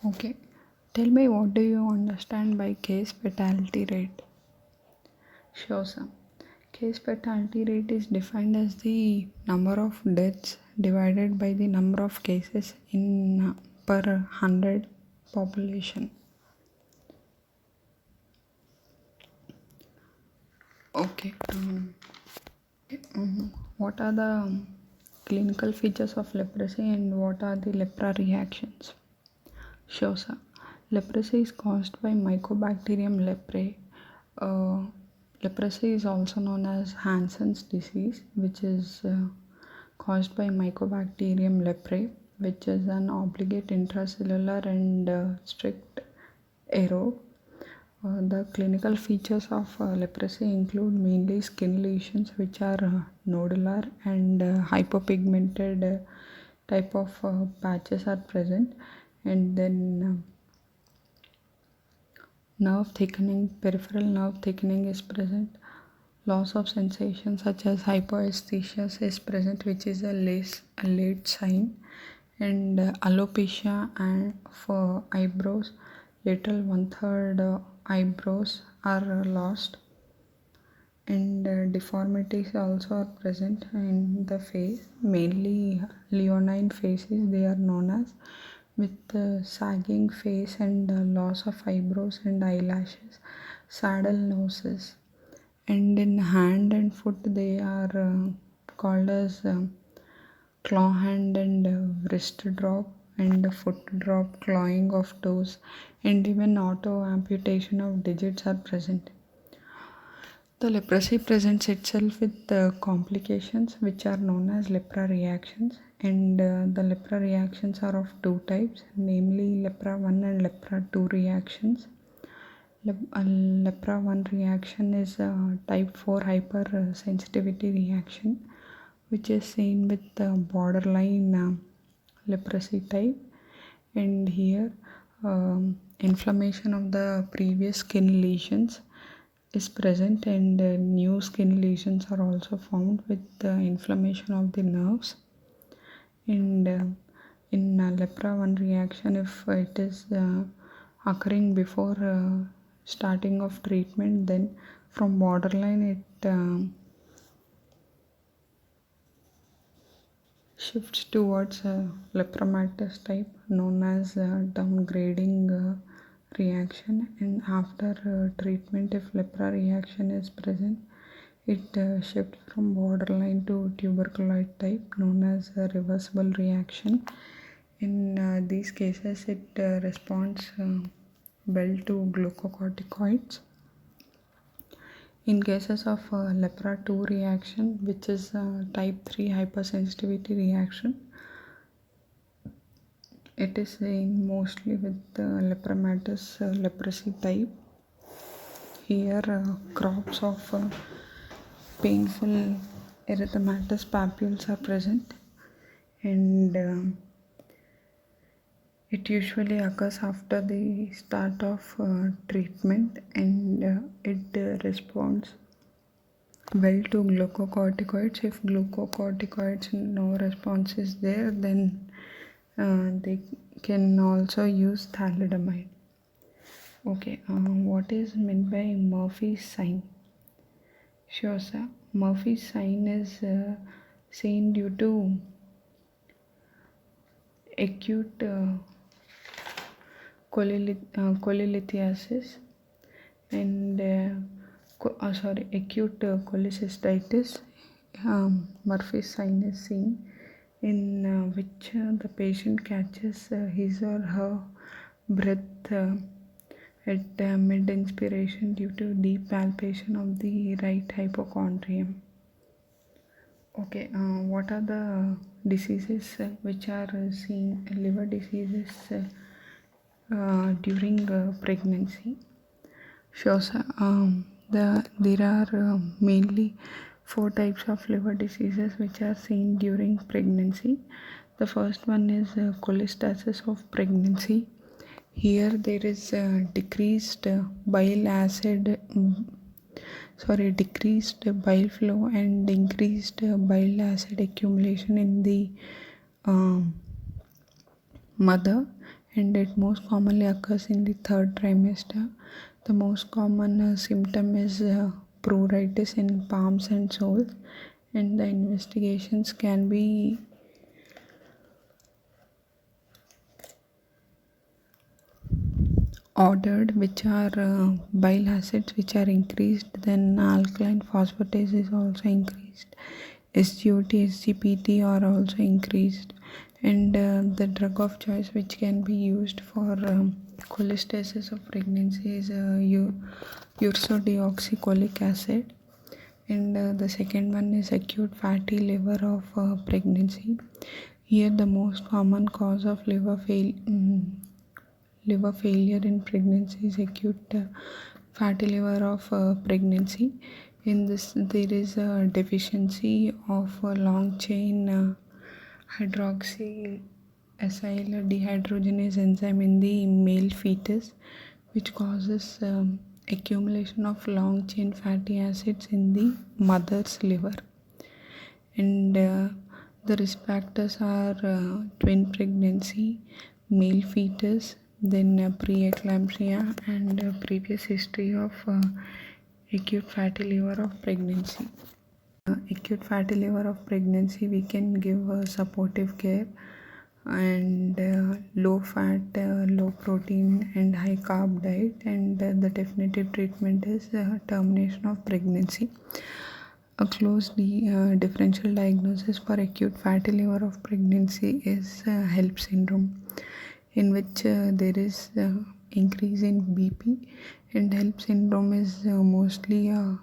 Okay. Tell me, what do you understand by case fatality rate? Sure, sir. Case fatality rate is defined as the number of deaths divided by the number of cases in per 100 population. Okay. What are the clinical features of leprosy and what are the lepra reactions? Sure, sir. Leprosy is caused by Mycobacterium leprae. Uh, Leprosy is also known as Hansen's disease, which is caused by Mycobacterium leprae, which is an obligate intracellular and strict arrow. The clinical features of leprosy include mainly skin lesions, which are nodular and hypopigmented type of patches are present, and then nerve thickening, peripheral nerve thickening is present. Loss of sensation such as hypoesthesia is present, which is a late sign, and alopecia and for eyebrows, little 1/3 eyebrows are lost, and deformities also are present in the face, mainly leonine faces they are known as, with sagging face and loss of eyebrows and eyelashes, saddle noses, and in hand and foot they are called as claw hand and wrist drop and foot drop, clawing of toes, and even auto amputation of digits are present. The leprosy presents itself with complications which are known as lepra reactions, and the lepra reactions are of two types, namely lepra 1 and lepra 2 reactions. Lepra 1 reaction is type 4 hypersensitivity reaction, which is seen with the borderline leprosy type, and here inflammation of the previous skin lesions is present, and new skin lesions are also found with the inflammation of the nerves. And in lepra 1 reaction, if it is occurring before starting of treatment, then from borderline it shifts towards lepromatous type, known as downgrading reaction, and after treatment, if lepra reaction is present, it shifts from borderline to tuberculoid type, known as a reversible reaction. In these cases, it responds well to glucocorticoids. In cases of lepra 2 reaction, which is type 3 hypersensitivity reaction, it is seen mostly with lepromatous leprosy type. Here crops of painful erythematous papules are present, and it usually occurs after the start of treatment, and it responds well to glucocorticoids. If glucocorticoids no response is there, then they can also use thalidomide. Okay, what is meant by Murphy's sign? Sure, sir. Murphy's sign is seen due to acute cholelithiasis and acute cholecystitis. Murphy's sign is seen in which the patient catches his or her breath at mid-inspiration due to deep palpation of the right hypochondrium. Okay, what are the diseases which are seen, liver diseases during pregnancy? Sure, sir. There are mainly 4 types of liver diseases which are seen during pregnancy. The first one is cholestasis of pregnancy. Here there is decreased bile flow and increased bile acid accumulation in the mother, and it most commonly occurs in the third trimester. The most common symptom is pruritus in palms and soles, and the investigations can be ordered, which are bile acids which are increased, then alkaline phosphatase is also increased, SGOT, SGPT are also increased, and the drug of choice which can be used for cholestasis of pregnancy is ursodeoxycholic acid, and the second one is acute fatty liver of pregnancy. Here the most common cause of liver failure in pregnancy is acute fatty liver of pregnancy. In this, there is a deficiency of a long chain hydroxy acyl dehydrogenase enzyme in the male fetus, which causes accumulation of long chain fatty acids in the mother's liver. And the risk factors are twin pregnancy, male fetus, then preeclampsia, and previous history of acute fatty liver of pregnancy. Acute fatty liver of pregnancy, we can give supportive care and low fat, low protein and high carb diet, and the definitive treatment is termination of pregnancy. A close differential diagnosis for acute fatty liver of pregnancy is HELP syndrome, in which there is increase in BP, and HELP syndrome is mostly a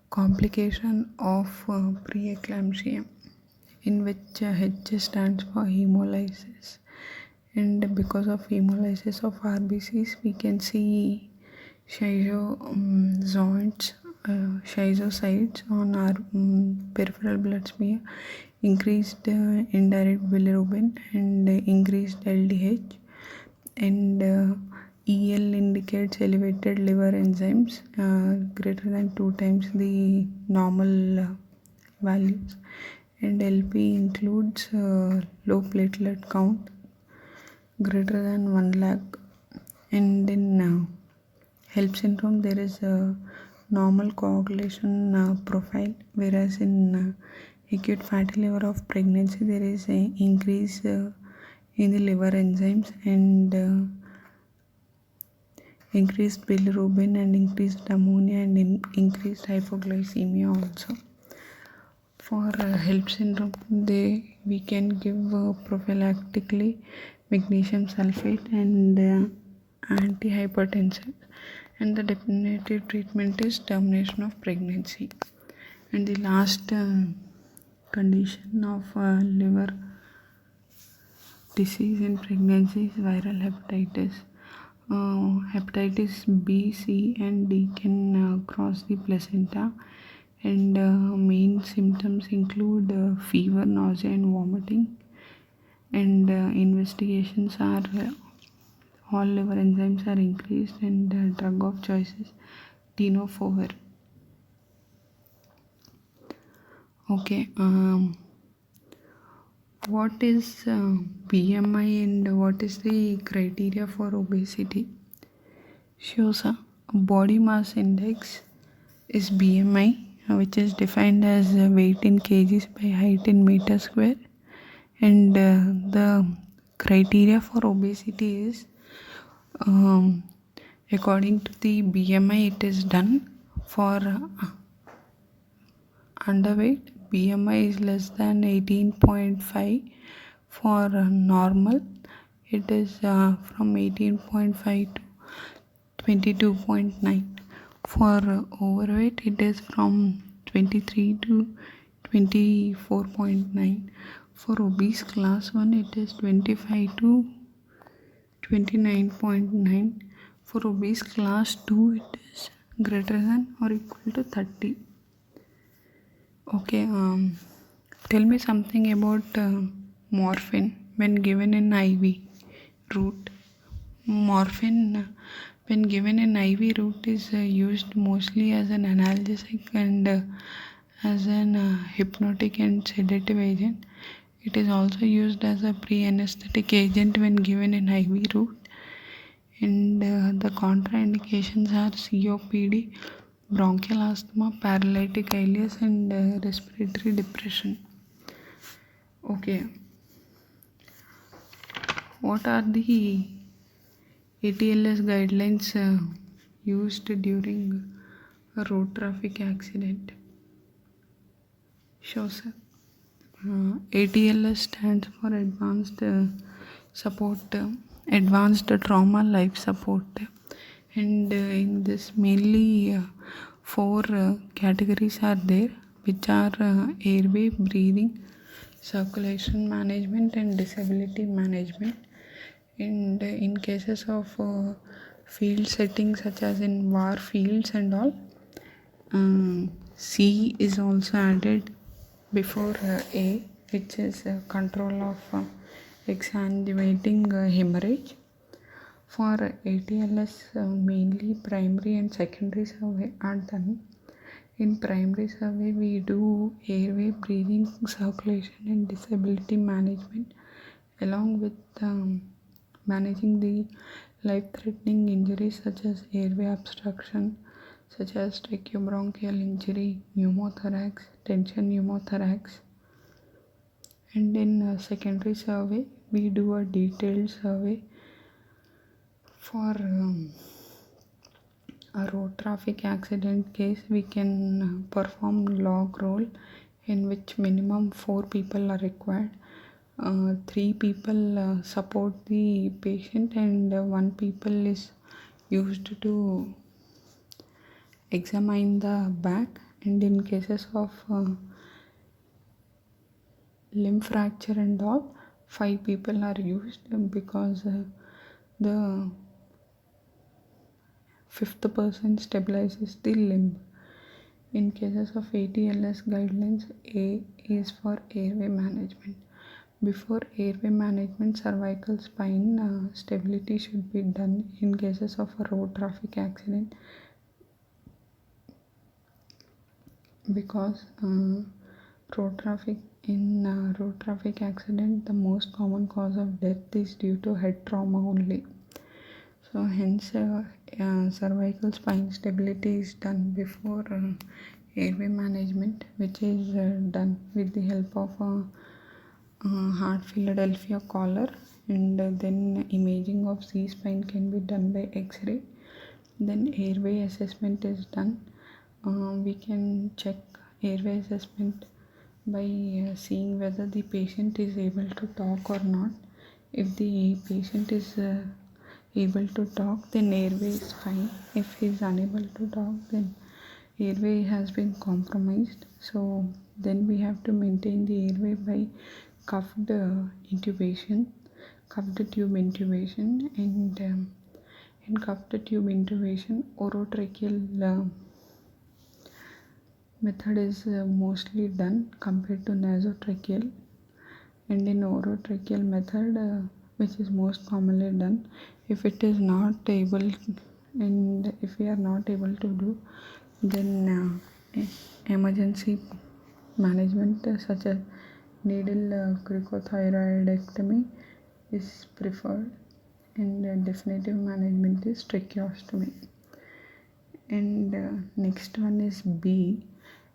complication of preeclampsia, in which H stands for hemolysis, and because of hemolysis of RBCs we can see schizocytes on our peripheral blood smear, increased indirect bilirubin and increased LDH, and EL indicates elevated liver enzymes greater than 2 times the normal values, and LP includes low platelet count greater than 1 lakh, and in HELP syndrome there is a normal coagulation profile, whereas in acute fatty liver of pregnancy there is an increase in the liver enzymes, and increased bilirubin and increased ammonia and increased hypoglycemia also. For HELP syndrome, we can give prophylactically magnesium sulfate and antihypertensive, and the definitive treatment is termination of pregnancy. And the last condition of liver disease in pregnancy is viral hepatitis. Hepatitis B, C and D can cross the placenta, and main symptoms include fever, nausea and vomiting, and investigations are all liver enzymes are increased, and drug of choice is tenofovir. Okay, what is BMI and what is the criteria for obesity? Shows body mass index is BMI, which is defined as weight in kgs by height in meter square, and the criteria for obesity is according to the BMI it is done. For underweight, BMI is less than 18.5. For normal, it is from 18.5 to 22.9. For overweight, it is from 23 to 24.9. For obese class 1, it is 25 to 29.9. For obese class 2, it is greater than or equal to 30. Okay, tell me something about morphine when given in IV route. Morphine when given in IV route is used mostly as an analgesic and as an hypnotic and sedative agent. It is also used as a pre-anesthetic agent when given in IV route. And the contraindications are COPD, bronchial asthma, paralytic ileus, and respiratory depression. Okay, what are the ATLS guidelines used during a road traffic accident? Sure, sir. ATLS stands for Advanced Trauma Life Support, and in this mainly four categories are there, which are airway, breathing, circulation management, and disability management. And in cases of field settings such as in war fields and all, C is also added before A, which is control of exsanguinating hemorrhage. For ATLS, mainly primary and secondary survey are done. In primary survey, we do airway, breathing, circulation, and disability management, along with managing the life-threatening injuries such as airway obstruction, such as tracheobronchial injury, pneumothorax, tension pneumothorax. And in secondary survey, we do a detailed survey for a road traffic accident case. We can perform log roll, in which minimum 4 people are required. 3 people support the patient, and 1 people is used to examine the back. And in cases of limb fracture and all, 5 people are used, because the 5th person stabilizes the limb. In cases of ATLS guidelines, A is for airway management. Before airway management, cervical spine stability should be done in cases of a road traffic accident, because road traffic accident, the most common cause of death is due to head trauma only. So hence cervical spine stability is done before airway management, which is done with the help of heart Philadelphia collar, and then imaging of C spine can be done by X-ray. Then airway assessment is done. We can check airway assessment by seeing whether the patient is able to talk or not. If the patient is able to talk, then airway is fine. If he is unable to talk, then airway has been compromised. So then we have to maintain the airway by cuffed intubation, cuffed tube intubation, and in cuffed tube intubation, orotracheal method is mostly done compared to nasotracheal. And in orotracheal method, which is most commonly done, if it is not able, and if we are not able to do, then emergency management such as needle cricothyroidectomy is preferred, and definitive management is tracheostomy. And next one is B.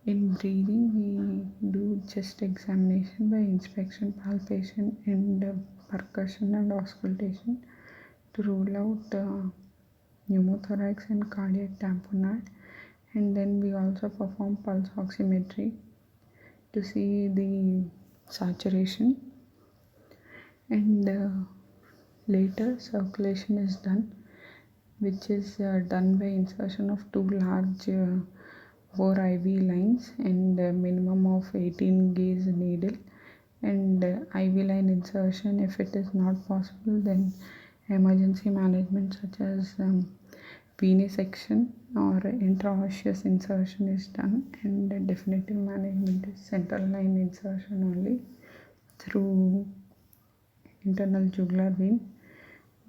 In breathing, we do chest examination by inspection, palpation, and percussion and auscultation to rule out pneumothorax and cardiac tamponade. And then we also perform pulse oximetry to see the saturation. And later circulation is done, which is done by insertion of 2 large bore IV lines and a minimum of 18 gauge needle, and IV line insertion. If it is not possible, then emergency management such as venesection or intraosseous insertion is done, and definitive management is central line insertion only through internal jugular vein.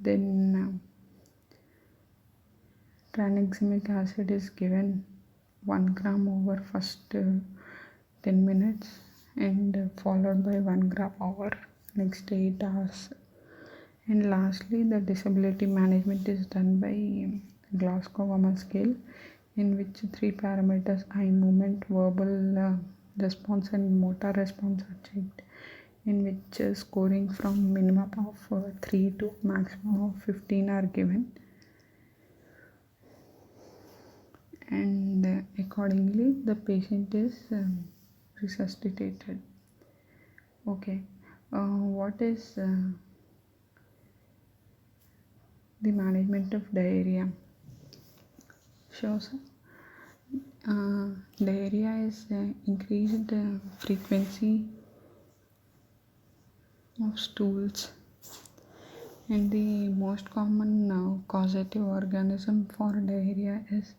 Then tranexamic acid is given 1 gram over first 10 minutes, and followed by 1 gram over next 8 hours. And lastly, the disability management is done by Glasgow Coma scale, in which 3 parameters: eye movement, verbal response, and motor response are checked, in which scoring from minimum of 3 to maximum of 15 are given, and accordingly the patient is resuscitated. Okay, what is the management of diarrhea? Sure, sir. Diarrhea is increased frequency of stools, and the most common causative organism for diarrhea is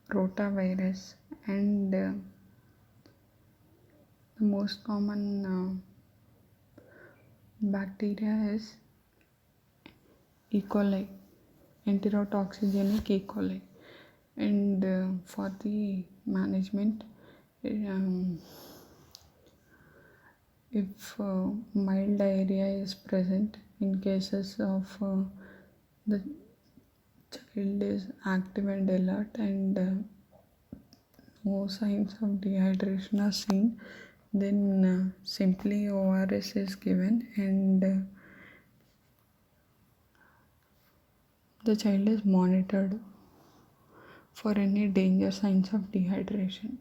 rotavirus, and the most common bacteria is E. coli, enterotoxigenic E. coli. And for the management, if mild diarrhea is present, in cases of the child is active and alert, and no signs of dehydration are seen, then simply ORS is given, and the child is monitored for any danger signs of dehydration.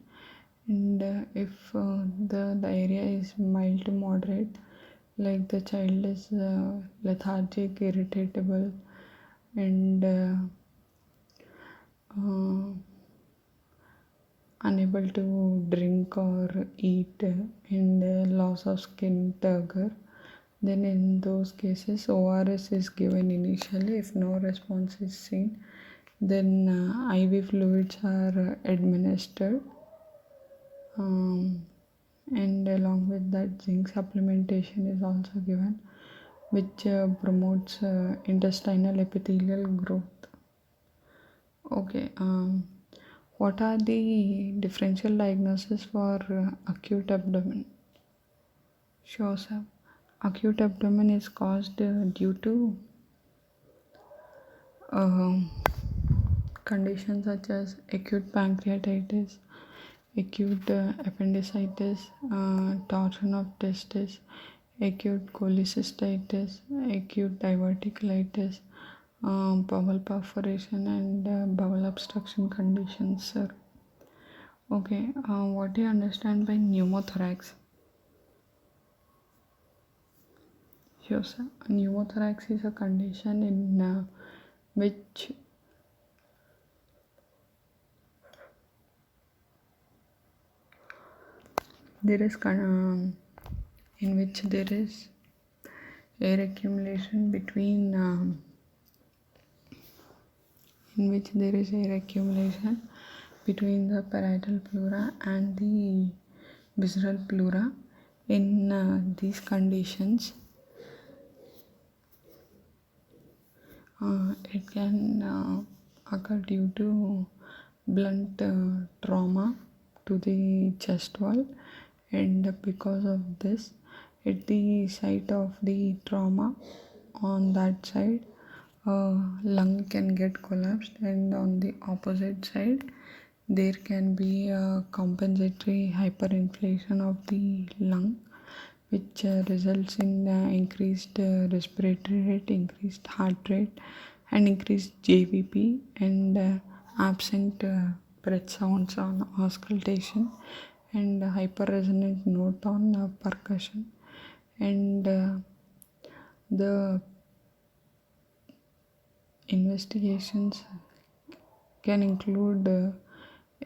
And if the diarrhea is mild to moderate, like the child is lethargic, irritable, and unable to drink or eat, and loss of skin turgor, then in those cases ORS is given initially. If no response is seen, then IV fluids are administered, and along with that zinc supplementation is also given, which promotes intestinal epithelial growth. Okay, what are the differential diagnoses for acute abdomen? Sure, sir. Acute abdomen is caused due to conditions such as acute pancreatitis, acute appendicitis, torsion of testis, acute cholecystitis, acute diverticulitis, bowel perforation, and bowel obstruction conditions, sir. Okay, what do you understand by pneumothorax? Sure, sir. Pneumothorax is a condition in which there is air accumulation between the parietal pleura and the visceral pleura. In these conditions, it can occur due to blunt trauma to the chest wall, and because of this, at the site of the trauma on that side, lung can get collapsed, and on the opposite side there can be a compensatory hyperinflation of the lung, which results in increased respiratory rate, increased heart rate, and increased JVP, and absent breath sounds on auscultation, and hyperresonant note on percussion. And the investigations can include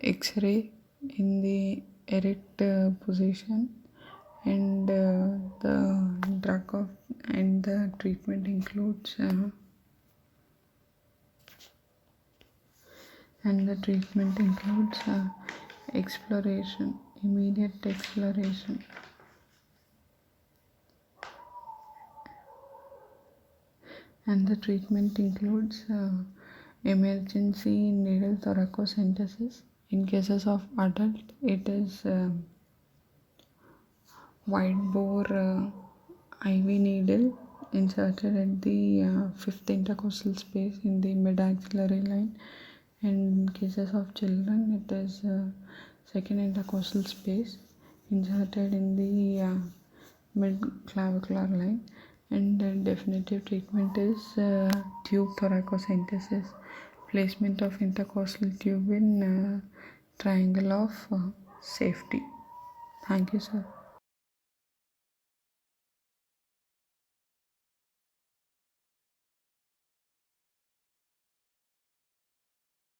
X-ray in the erect position, and the treatment includes exploration, immediate exploration, and the treatment includes emergency needle thoracocentesis. In cases of adult, it is wide bore IV needle inserted at the fifth intercostal space in the mid-axillary line, and in cases of children it is second intercostal space inserted in the mid-clavicular line, and the definitive treatment is tube thoracocentesis, placement of intercostal tube in triangle of safety. Thank you, sir.